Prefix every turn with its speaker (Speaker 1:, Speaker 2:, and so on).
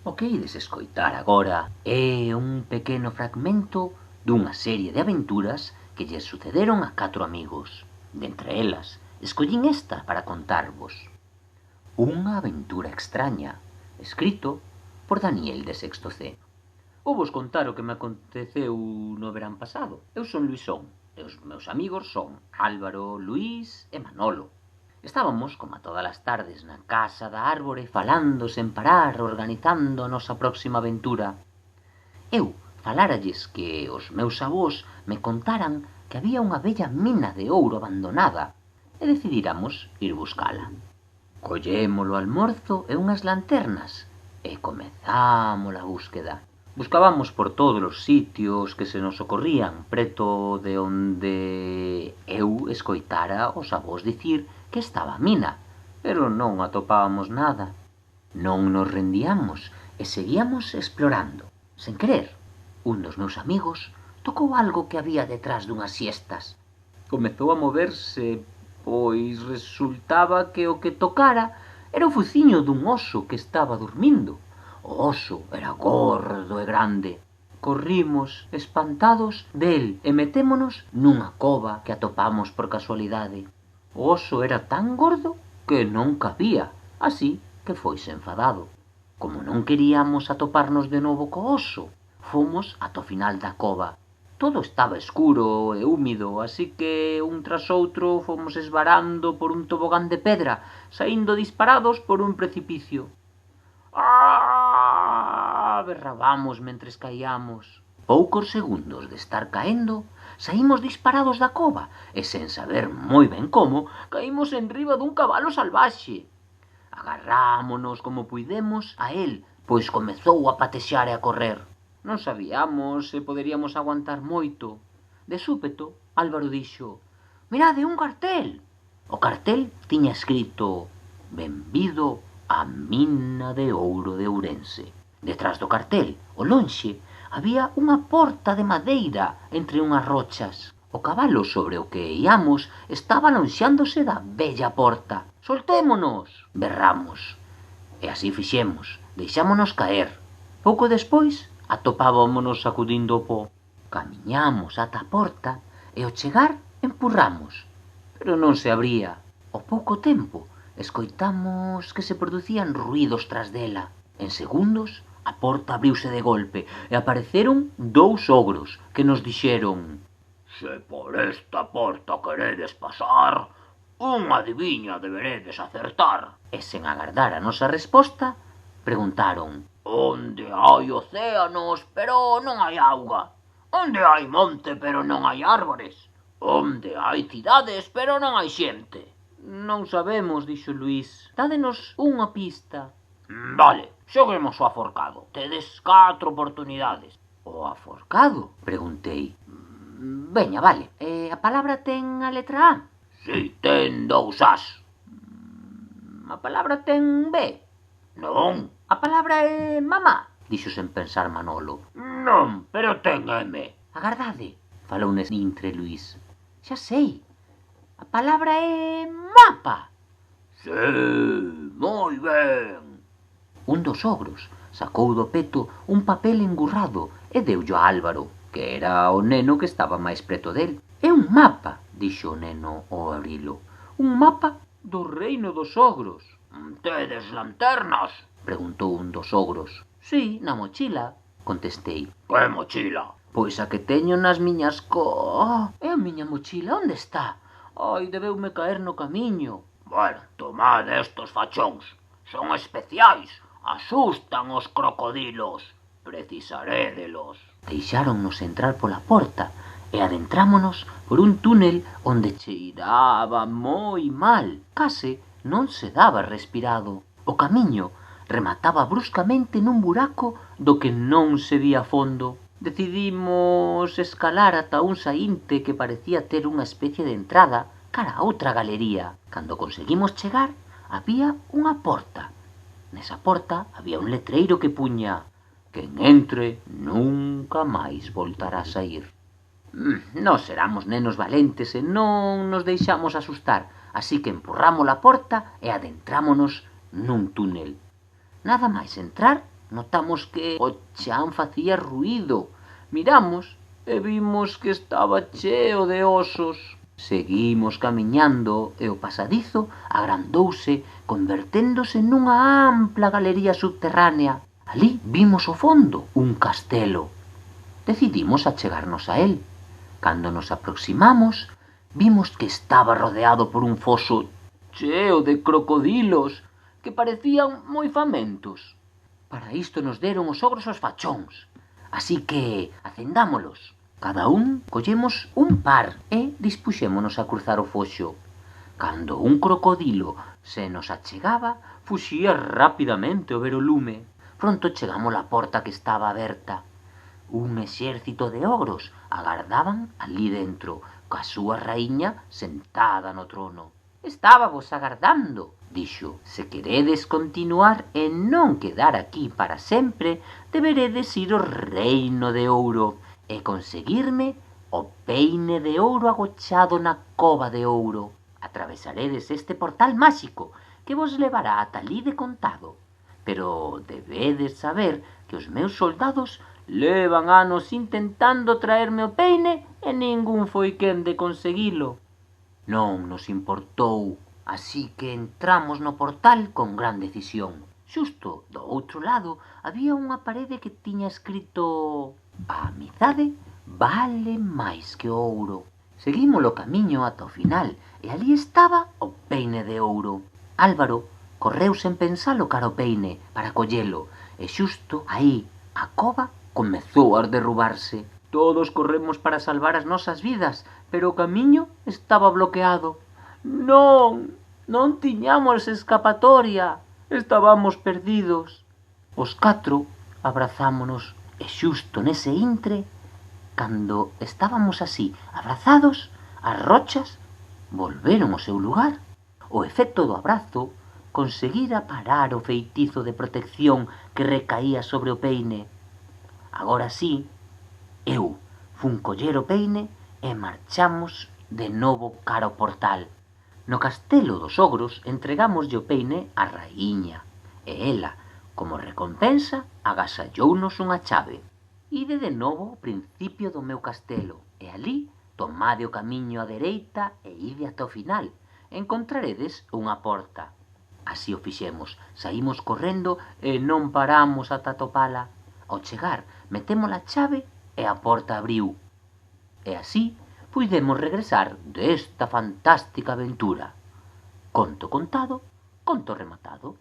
Speaker 1: O que ides escoitar agora é un pequeno fragmento dunha serie de aventuras que lles sucederon a 4 amigos. Dentre elas, escollín esta para contarvos. Unha aventura extraña, escrito por Daniel de Sexto C. Vou vos contar o que me aconteceu no verán pasado. Eu son Luisón, e os meus amigos son Álvaro, Luís e Manolo. Estábamos, como a todas as tardes, na casa da árbore falando sen parar, organizando a nosa próxima aventura. Eu faláralles que os meus avós me contaran que había unha bella mina de ouro abandonada e decidíramos ir buscala. Collémolo o almorzo e unhas lanternas e comezamos a búsqueda. Buscábamos por todos os sitios que se nos ocorrían, preto de onde eu escoitara os avós dicir que estaba a mina, pero non atopábamos nada. Non nos rendíamos e seguíamos explorando. Sen querer, un dos meus amigos tocou algo que había detrás dunhas siestas. Comezou a moverse, pois resultaba que o que tocara era o fuciño dun oso que estaba dormindo. O oso era gordo e grande. Corrimos espantados del e metémonos nunha cova que atopamos por casualidade. O oso era tan gordo que non cabía, así que foise enfadado. Como non queríamos atoparnos de novo co oso, fomos ata o final da cova. Todo estaba escuro e húmido, así que un tras outro fomos esvarando por un tobogán de pedra, saindo disparados por un precipicio. ¡Ah! Berrabamos mentres caíamos. Poucos segundos de estar caendo, saímos disparados da cova e, sen saber moi ben como, caímos enriba dun cabalo salvaxe. Agarrámonos como puidemos a el, pois comezou a patexar e a correr. Non sabíamos se poderíamos aguantar moito. De súpeto, Álvaro dixo: «Mirade, un cartel!» O cartel tiña escrito: «Benvido á mina de ouro de Ourense». Detrás do cartel, ao lonxe, había unha porta de madeira entre unhas rochas. O cabalo sobre o que íamos estaba lonxándose da bella porta. «Soltémonos!» berramos. E así fixemos, deixámonos caer. Pouco despois, atopábamonos sacudindo o pó. Camiñamos ata a porta e ao chegar empurramos, pero non se abría. Ao pouco tempo escoitamos que se producían ruídos tras dela. En segundos a porta abriuse de golpe e apareceron 2 ogros que nos dixeron: «Se por esta porta queredes pasar, unha adiviña deberedes acertar». E sen agardar a nosa resposta, preguntaron: «Onde hai océanos, pero non hai auga? Onde hai monte, pero non hai árbores? Onde hai cidades, pero non hai xente?» «Non sabemos», dixo Luís. «Dádenos unha pista». «Vale, xoguemos o aforcado. Tedes 4 oportunidades». «O aforcado?», preguntei. «Veña, vale. A palabra ten a letra A?» «Si, ten 2 As». «A palabra ten B?» «Non». «A palabra é mamá?» dixo sen pensar Manolo. «Non, pero ten M». «Agardade», falou entre Luís. «Xa sei. A palabra é mapa». «Si, moi ben». Un dos ogros sacou do peto un papel engurrado e deullo a Álvaro, que era o neno que estaba máis preto del. «É un mapa», dixo o neno ao abrilo. «Un mapa do reino dos ogros». «Tedes lanternas?», preguntou un dos ogros. «Si, na mochila», contestei. «Que mochila?» «Pois a que teño nas miñas E a miña mochila onde está? Ai, debeume caer no camiño». «Bueno, tomad estos fachóns. Son especiais. Asustan os crocodilos. Precisarédelos». Deixáronnos entrar pola porta e adentrámonos por un túnel onde cheiraba moi mal. Case non se daba respirado. O camiño remataba bruscamente nun buraco do que non se vía fondo. Decidimos escalar ata un saínte que parecía ter unha especie de entrada cara a outra galería. Cando conseguimos chegar, había unha porta. Nesa porta había un letreiro que puña: «Quen entre nunca máis voltará a saír». Nós éramos nenos valentes e non nos deixamos asustar, así que empurramos a porta e adentrámonos nun túnel. Nada máis entrar, notamos que o chan facía ruído. Miramos e vimos que estaba cheo de osos. Seguimos camiñando e o pasadizo agrandouse, converténdose nunha ampla galería subterránea. Alí vimos ao fondo un castelo. Decidimos achegarnos a él. Cando nos aproximamos, vimos que estaba rodeado por un foso cheo de crocodilos que parecían moi famentos. Para isto nos deron os ogros os fachóns, así que acendámolos. Cada un collemos un par e dispuxémonos a cruzar o foxo. Cando un crocodilo se nos achegaba, fuxía rapidamente ao ver o lume. Pronto chegamos á porta que estaba aberta. Un exército de ogros agardaban alí dentro, coa súa raíña sentada no trono. Estábamos agardando, dixo. Se queredes continuar e non quedar aquí para sempre, deberedes ir ao reino de ouro e conseguirme o peine de ouro agochado na cova de ouro. Atravesaredes este portal máxico que vos levará ata alí de contado. Pero debedes saber que os meus soldados levan anos intentando traerme o peine e ningún foi quen de conseguilo. Non nos importou, así que entramos no portal con gran decisión. Xusto do outro lado había unha parede que tiña escrito: a amizade vale máis que o ouro. Seguimos o camiño ata o final e ali estaba o peine de ouro. Álvaro correu sen pensalo cara ao peine para collelo e xusto aí a cova comezou a derrubarse. Todos corremos para salvar as nosas vidas, pero o camiño estaba bloqueado. Non tiñamos escapatoria, estábamos perdidos. Os 4 abrazámonos e xusto nese intre, cando estábamos así abrazados, as rochas volveron ao seu lugar. O efecto do abrazo conseguira parar o feitizo de protección que recaía sobre o peine. Agora sí, eu fun coller o peine e marchamos de novo cara ao portal. No castelo dos ogros entregámoslle o peine á raíña e ela, como recompensa, agasallounos unha chave. Ide de novo ao principio do meu castelo e alí tomade o camiño á dereita e ide ata o final. Encontraredes unha porta. Así o fixemos, saímos correndo e non paramos ata atopala. Ao chegar, metemos a chave e a porta abriu. E así puidemos regresar desta fantástica aventura. Conto contado, conto rematado.